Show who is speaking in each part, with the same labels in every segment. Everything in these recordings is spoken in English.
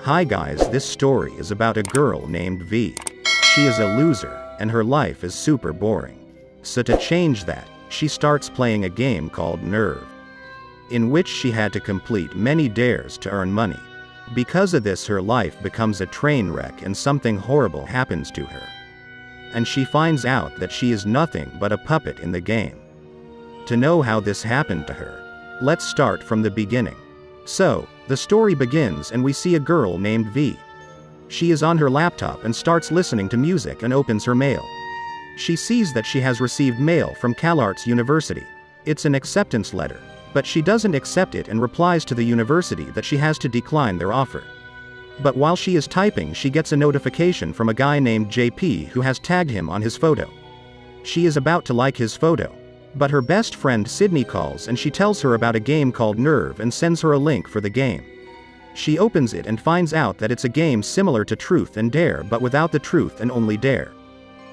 Speaker 1: Hi guys, this story is about a girl named V. She is a loser, and her life is super boring. So to change that, she starts playing a game called Nerve, in which she had to complete many dares to earn money. Because of this, her life becomes a train wreck and something horrible happens to her. And she finds out that she is nothing but a puppet in the game. To know how this happened to her, let's start from the beginning. So, the story begins and we see a girl named V. She is on her laptop and starts listening to music and opens her mail. She sees that she has received mail from CalArts University. It's an acceptance letter, but she doesn't accept it and replies to the university that she has to decline their offer. But while she is typing, she gets a notification from a guy named JP who has tagged him on his photo. She is about to like his photo, but her best friend Sydney calls and she tells her about a game called Nerve and sends her a link for the game. She opens it and finds out that it's a game similar to Truth and Dare but without the truth and only dare.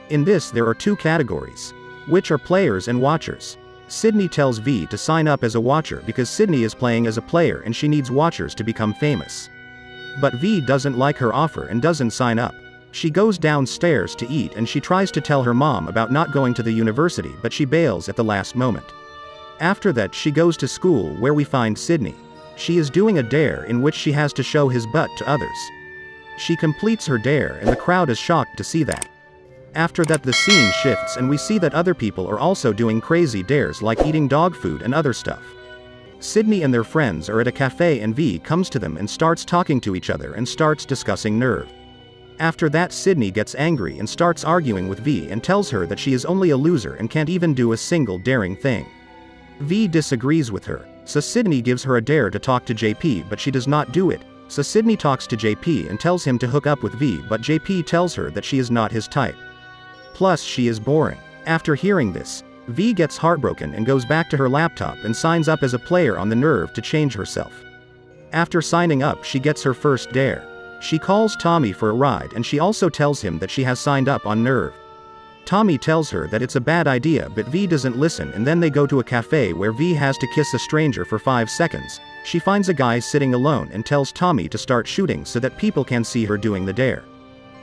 Speaker 1: In this there are two categories, which are players and watchers. Sydney tells V to sign up as a watcher because Sydney is playing as a player and she needs watchers to become famous. But V doesn't like her offer and doesn't sign up. She goes downstairs to eat and she tries to tell her mom about not going to the university, but she bails at the last moment. After that she goes to school where we find Sydney. She is doing a dare in which she has to show his butt to others. She completes her dare and the crowd is shocked to see that. After that the scene shifts and we see that other people are also doing crazy dares like eating dog food and other stuff. Sydney and their friends are at a cafe and V comes to them and starts talking to each other and starts discussing Nerve. After that Sydney gets angry and starts arguing with V and tells her that she is only a loser and can't even do a single daring thing. V disagrees with her, so Sydney gives her a dare to talk to JP but she does not do it, so Sydney talks to JP and tells him to hook up with V but JP tells her that she is not his type. Plus she is boring. After hearing this, V gets heartbroken and goes back to her laptop and signs up as a player on the Nerve to change herself. After signing up she gets her first dare. She calls Tommy for a ride and she also tells him that she has signed up on Nerve. Tommy tells her that it's a bad idea but V doesn't listen and then they go to a cafe where V has to kiss a stranger for 5 seconds. She finds a guy sitting alone and tells Tommy to start shooting so that people can see her doing the dare.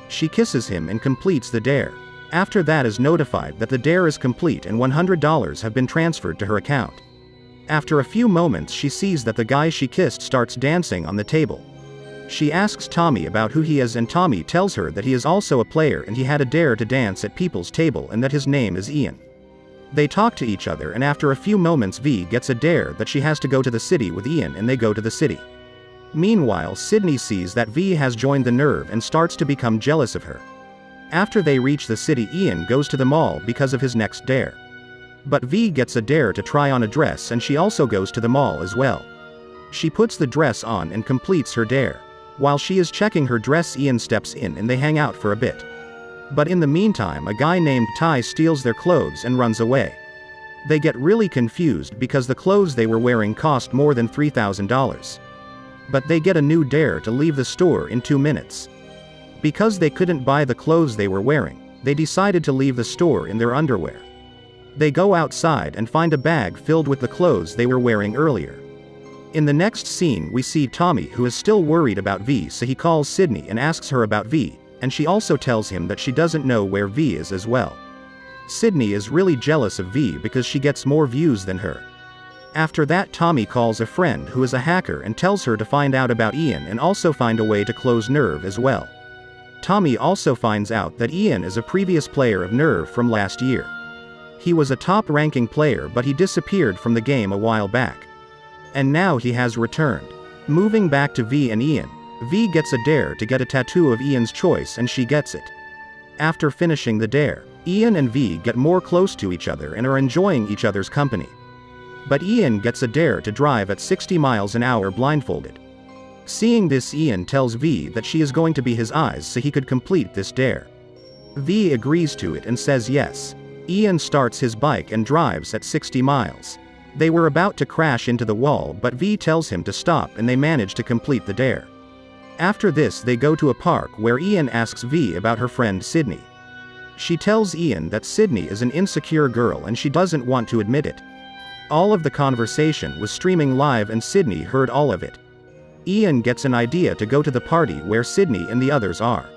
Speaker 1: She kisses him and completes the dare. After that is notified that the dare is complete and $100 have been transferred to her account. After a few moments she sees that the guy she kissed starts dancing on the table. She asks Tommy about who he is and Tommy tells her that he is also a player and he had a dare to dance at people's table and that his name is Ian. They talk to each other and after a few moments V gets a dare that she has to go to the city with Ian and they go to the city. Meanwhile Sydney sees that V has joined the Nerve and starts to become jealous of her. After they reach the city Ian goes to the mall because of his next dare. But V gets a dare to try on a dress and she also goes to the mall as well. She puts the dress on and completes her dare. While she is checking her dress Ian steps in and they hang out for a bit. But in the meantime a guy named Ty steals their clothes and runs away. They get really confused because the clothes they were wearing cost more than $3,000. But they get a new dare to leave the store in 2 minutes. Because they couldn't buy the clothes they were wearing, they decided to leave the store in their underwear. They go outside and find a bag filled with the clothes they were wearing earlier. In the next scene we see Tommy who is still worried about V, so he calls Sydney and asks her about V, and she also tells him that she doesn't know where V is as well. Sydney is really jealous of V because she gets more views than her. After that Tommy calls a friend who is a hacker and tells her to find out about Ian and also find a way to close Nerve as well. Tommy also finds out that Ian is a previous player of Nerve from last year. He was a top-ranking player but he disappeared from the game a while back. And now he has returned. Moving back to V and Ian, V gets a dare to get a tattoo of Ian's choice and she gets it. After finishing the dare, Ian and V get more close to each other and are enjoying each other's company. But Ian gets a dare to drive at 60 miles an hour blindfolded. Seeing this Ian tells V that she is going to be his eyes so he could complete this dare. V agrees to it and says yes. Ian starts his bike and drives at 60 miles. They were about to crash into the wall but V tells him to stop and they manage to complete the dare. After this they go to a park where Ian asks V about her friend Sydney. She tells Ian that Sydney is an insecure girl and she doesn't want to admit it. All of the conversation was streaming live and Sydney heard all of it. Ian gets an idea to go to the party where Sydney and the others are.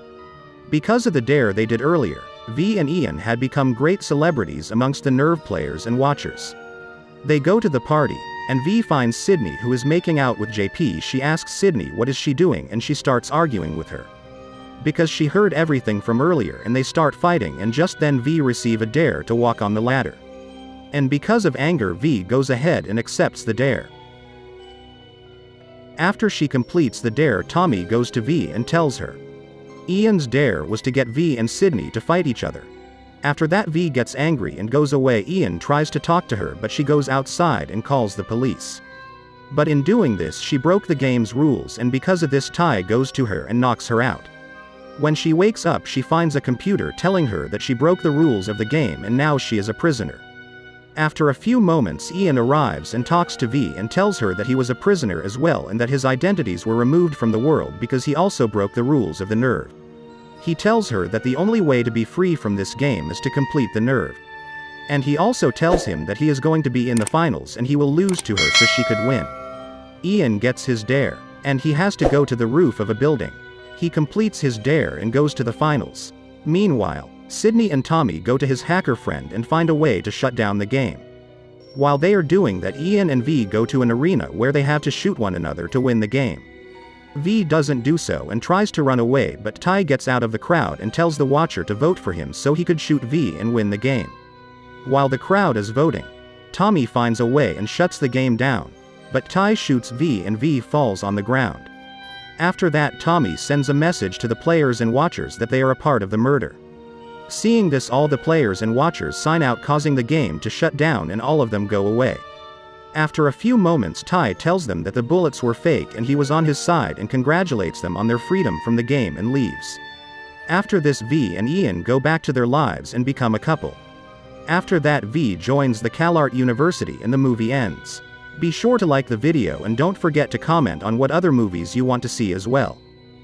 Speaker 1: Because of the dare they did earlier, V and Ian had become great celebrities amongst the Nerve players and watchers. They go to the party, and V finds Sydney, who is making out with JP. She asks Sydney what is she doing, and she starts arguing with her. Because she heard everything from earlier, and they start fighting, and just then V receive a dare to walk on the ladder. And because of anger, V goes ahead and accepts the dare. After she completes the dare, Tommy goes to V and tells her. Ian's dare was to get V and Sydney to fight each other. After that, V gets angry and goes away. Ian tries to talk to her, but she goes outside and calls the police. But in doing this, she broke the game's rules, and because of this, Ty goes to her and knocks her out. When she wakes up, she finds a computer telling her that she broke the rules of the game and now she is a prisoner. After a few moments, Ian arrives and talks to V and tells her that he was a prisoner as well, and that his identities were removed from the world because he also broke the rules of the Nerve. He tells her that the only way to be free from this game is to complete the Nerve. And he also tells him that he is going to be in the finals and he will lose to her so she could win. Ian gets his dare, and he has to go to the roof of a building. He completes his dare and goes to the finals. Meanwhile, Sydney and Tommy go to his hacker friend and find a way to shut down the game. While they are doing that, Ian and V go to an arena where they have to shoot one another to win the game. V doesn't do so and tries to run away, but Ty gets out of the crowd and tells the watcher to vote for him so he could shoot V and win the game. While the crowd is voting, Tommy finds a way and shuts the game down, but Ty shoots V and V falls on the ground. After that, Tommy sends a message to the players and watchers that they are a part of the murder. Seeing this, all the players and watchers sign out, causing the game to shut down, and all of them go away. After a few moments, Ty tells them that the bullets were fake and he was on his side and congratulates them on their freedom from the game and leaves. After this, V and Ian go back to their lives and become a couple. After that, V joins the CalArt University and the movie ends. Be sure to like the video and don't forget to comment on what other movies you want to see as well.